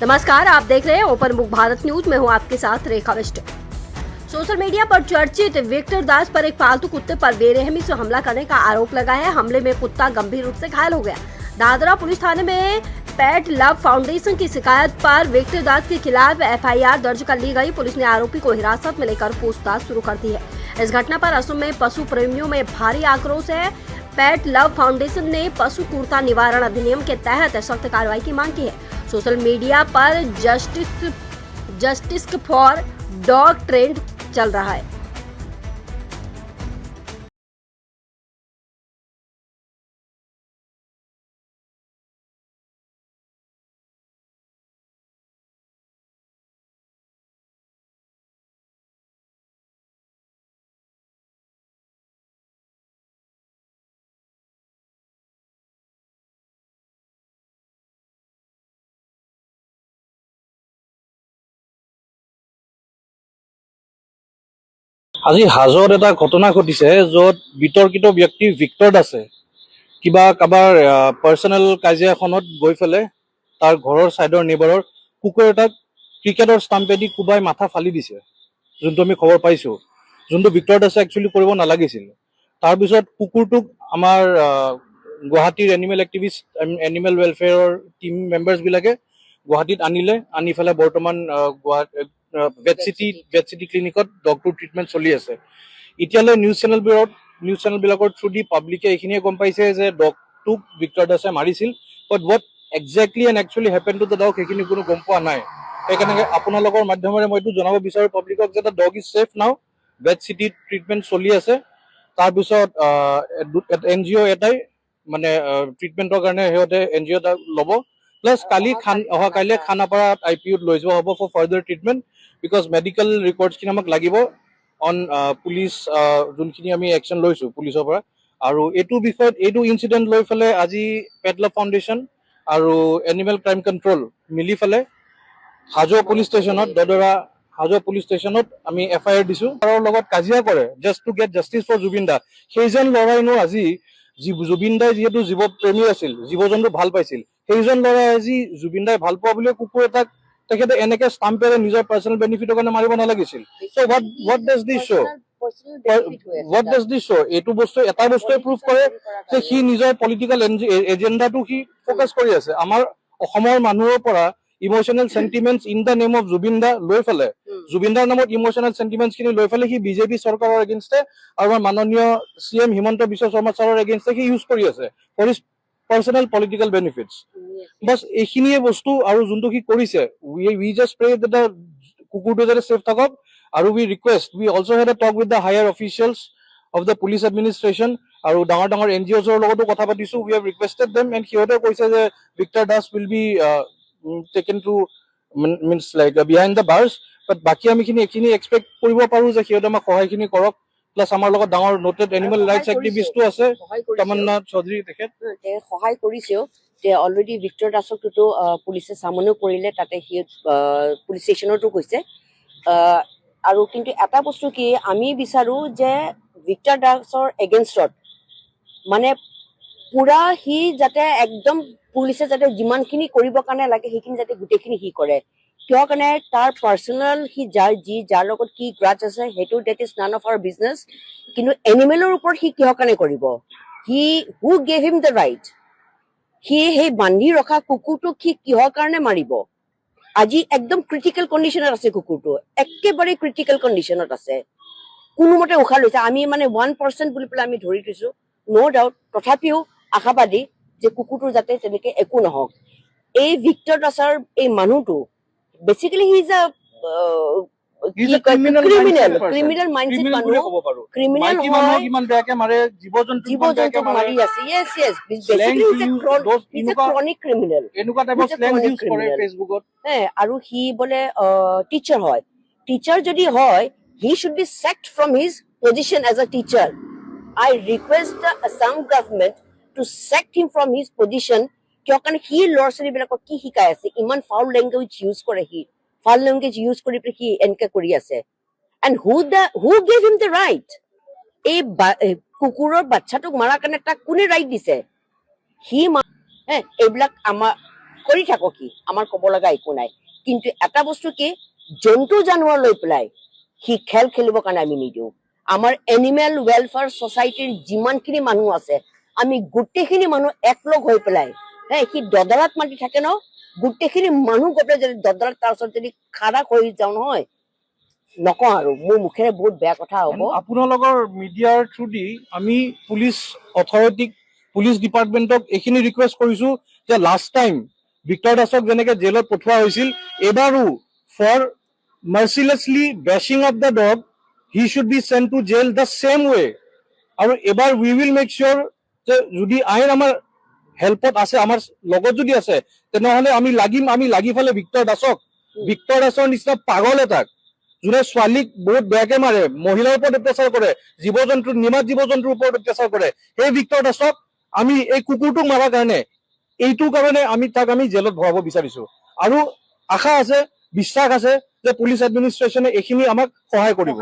नमस्कार, आप देख रहे हैं ओपन बुक भारत न्यूज में हूं आपके साथ रेखा विष्ट। सोशल मीडिया पर चर्चित विक्टर दास पर एक पालतू कुत्ते पर बेरहमी से हमला करने का आरोप लगा है। हमले में कुत्ता गंभीर रूप से घायल हो गया। दादरा पुलिस थाने में पेट लव फाउंडेशन की शिकायत पर विक्टर दास के खिलाफ एफआईआर दर्ज कर ली गई। पुलिस ने आरोपी को हिरासत में लेकर पूछताछ शुरू कर दी है। इस घटना पर असम में पशु प्रेमियों में भारी आक्रोश है। पेट लव फाउंडेशन ने पशु क्रूरता निवारण अधिनियम के तहत सख्त कार्रवाई की मांग की है। Social media per justice for dog trend चल रहा है। আজি হাজত এটা ঘটনা ঘটিছে য'ত বিতৰ্কিত ব্যক্তি ভিক্টৰ দাসে কিবা কাবাৰ পাৰ্চনেল কাজিয়াখনত গৈ পেলাই তাৰ ঘৰৰ চাইডৰ নেবাৰৰ কুকুৰ এটাক ক্ৰিকেটৰ ষ্টাম্পেদি কোবাই মাথা ফালি দিছে, যোনটো আমি খবৰ পাইছো, যোনটো ভিক্টৰ দাসে একচুৱেলি কৰিব নালাগিছিল। তাৰপিছত কুকুৰটোক আমাৰ গুৱাহাটীৰ এনিমেল এক্টিভিষ্ট এনিমেল ৱেলফেয়াৰৰ টিম মেম্বাৰ্ছবিলাকে গুৱাহাটীত আনিলে, আনি পেলাই বৰ্তমান ভেট চিটি ক্লিনিকত ডগটোৰ ট্ৰিটমেণ্ট চলি আছে। এতিয়ালৈ নিউজ চেনেলবিলাকৰ থ্ৰু দি পাব্লিকে এইখিনিয়ে গম পাইছে যে ডগটোক ভিক্টৰ দাসে মাৰিছিল, but what exactly and actually happen to the dog সেইখিনি কোনো গম পোৱা নাই। সেইকাৰণে আপোনালোকৰ মাধ্যমেৰে মই এইটো জনাব বিচাৰো পাব্লিকক যে দ্য ডগ ইজ ছেফ নাও, ভেট চিটিত ট্ৰিটমেণ্ট চলি আছে। তাৰপিছত NGO এটাই মানে ট্ৰিটমেণ্টৰ কাৰণে সিহঁতে NGO এটা ল'ব, প্লাছ অহা কাইলৈ খানাপাৰা IPUত লৈ যোৱা হ'ব for further treatment, because medical ৰিপৰ্টছখিনি আমাক লাগিব অন পুলিচ যোনখিনি আমি একশ্যন লৈছো পুলিচৰ পৰা। আৰু এইটো বিষয়ত এইটো ইনচিডেণ্ট লৈ পেলাই আজি পেট লাভ ফাউণ্ডেশ্যন আৰু এনিমেল ক্ৰাইম কণ্ট্ৰল মিলি পেলাই হাজোৱা পুলিচ ষ্টেচনত দদৰা হাজোৱা পুলিচ ষ্টেচনত আমি FIR দিছো। তাৰ লগত কাজিয়া কৰে just to get justice for Zubeen da. সেইজন ল'ৰাইনো আজি জুবিন দাই যিহেতু জীৱ প্ৰেমী আছিল, জীৱ জন্তু ভাল পাইছিল, সেইজন ল'ৰাই আজি জুবিন দাই ভাল পোৱা বুলিও কুকুৰ এটাক তেখেতে এনেকে ষ্টাম্পেৰে নিজৰ পাৰ্চনেল বেনিফিটৰ কাৰণে মাৰিব নালাগিছিল। চ' what does this show? What does this show? এইটো বস্তু এটা বস্তুৱে প্ৰুভ কৰে যে সি নিজৰ পলিটিকেল এজেণ্ডাটো সি ফ'কাছ কৰি আছে। আমাৰ অসমৰ মানুহৰ পৰা emotional sentiments in the name of Zubeen da লৈ পেলাই, জুবিন দাৰ নামত ইমোচনেল চেণ্টিমেণ্টছখিনি লৈ পেলাই সি বিজেপি চৰকাৰৰ এগেইনষ্টে আৰু আমাৰ মাননীয় CM হিমন্ত বিশ্ব শৰ্মা ছাৰৰ এগেইনষ্টে সি ইউজ কৰি আছে for his personal political benefits. বাছ এইখিনিয়ে বস্তু। আৰু যোনটো সি কৰিছে, we just pray that the কুকুৰটো যাতে ছেফ থাকক। আৰু we also' had a talk with the higher officials of the police administration আৰু ডাঙৰ ডাঙৰ NGOছৰ লগতো কথা পাতিছো। We have requested them and সিহঁতে কৈছে যে Victor Das will be taken to means like behind the bars. But বাকী আমি এইখিনি এক্সপেক্ট কৰিব পাৰো যে সিহঁতে আমাক সহায়খিনি কৰক। প্লাছ আমাৰ লগত ডাঙৰ নোটেড এনিমেল ৰাইটছ এক্টিভিষ্টো আছে তমন্না চৌধুৰী, তেখেত সহায় কৰিছেও। অলৰেডি ভিক্টৰ দাসকতো পুলিচে চামনো কৰিলে, তাতে সি পুলিচ ষ্টেচনতো গৈছে। আৰু কিন্তু এটা বস্তু কি আমি বিচাৰো যে ভিক্টৰ দাসৰ এগেইনষ্টত মানে পুৰা সি যাতে একদম পুলিচে যাতে যিমানখিনি কৰিবৰ কাৰণে লাগে সেইখিনি যাতে গোটেইখিনি সি কৰে। কিয় কাৰণে তাৰ পাৰ্চনেল সি যাৰ লগত কি গ্ৰাজ আছে সেইটো that is none of our business. কিন্তু এনিমেলৰ ওপৰত সি কিহৰ কাৰণে কৰিব? Who gave him the right? সি সেই বান্ধি ৰখা কুকুৰটোক সি কিহৰ কাৰণে মাৰিব? আজি একদম ক্ৰিটিকেল কণ্ডিশ্যনত আছে কুকুৰটো, একেবাৰে ক্ৰিটিকেল কণ্ডিশ্যনত আছে, কোনোমতে উশাহ লৈছে। আমি মানে 1% বুলি পেলাই আমি ধৰি থৈছো, ন' ডাউট। তথাপিও আশাবাদী যে কুকুৰটোৰ যাতে তেনেকে একো নহওক। এই ভিক্টৰ দাসৰ এই মানুহটো basically he is criminal mindset মানুহ, ক্ৰিমিনেল হয়, জীৱ জন্তু মাৰি আছে। Yes yes, basically he is a chronic criminal. আৰু সি বোলে টিচাৰ হয়। টিচাৰ যদি হয়, he should be sacked from his position as a teacher. I request the Assam government to sack him from his position. কিয় কাৰণে সি ল'ৰা ছোৱালীবিলাকক কি শিকাই আছে? ইমান ফাউল লেংগুৱেজ ইউজ কৰে, ফাউল লেংগুৱেজ ইউজ কৰি পেলাই সি এনেকে কৰি আছে। And who gave him the right? এই কুকুৰৰ বাচ্চাটোক মাৰাৰ কাৰণে তাক কোনে ৰাইট দিছে? সি এইবিলাক আমাৰ কৰি থাকক কি আমাৰ ক'ব লগা একো নাই কিন্তু এটা বস্তু কি জন্তু জানোৱাৰ লৈ পেলাই সি খেল খেলিবৰ কাৰণে আমি নিদিওঁ আমাৰ এনিমেল ৱেলফেয়াৰ ছ'চাইটিৰ যিমানখিনি মানুহ আছে আমি গোটেইখিনি মানুহ একলগ হৈ পেলাই সি দদৰাত মাতি থাকে ন গোটেইখিনি মানুহ গৈ পেলাই যদি দদৰাত তাৰ ওচৰত যদি খাৰা কৰি যাওঁ নহয় নকওঁ আৰু মোৰ মুখেৰে বহুত বেয়া কথা হ'ব আপোনালোকৰ মিডিয়াৰ থ্ৰুদি আমি পুলিচ অথৰিটিক পুলিচ ডিপাৰ্টমেণ্টক এইখিনি ৰিকুৱেষ্ট কৰিছো যে লাষ্ট টাইম ভিক্টৰ দাসক যেনেকে জেলত পঠোৱা হৈছিল এবাৰো for mercilessly bashing of the dog he should be sent to jail the same way আৰু এবাৰ উই উইল মেক চিয়ৰ যে যদি আইন আমাৰ হেল্পত আছে আমাৰ লগত যদি আছে তেনেহলে আমি লাগি ফালে ভিক্টৰ দাসৰ নিচিনা পাগল এটাক যোনে ছোৱালীক বহুত বেয়াকে মাৰে মহিলাৰ ওপৰত অত্যাচাৰ কৰে নিমাত জীৱ জন্তুৰ ওপৰত অত্যাচাৰ কৰে সেই ভিক্টৰ দাসক আমি এই কুকুৰটোক মাৰাৰ কাৰণে এইটোৰ কাৰণে তাক আমি জেলত ভৰাব বিচাৰিছো আৰু আশা আছে বিশ্বাস আছে যে পুলিচ এডমিনিষ্ট্ৰেশ্যনে এইখিনি আমাক সহায় কৰিব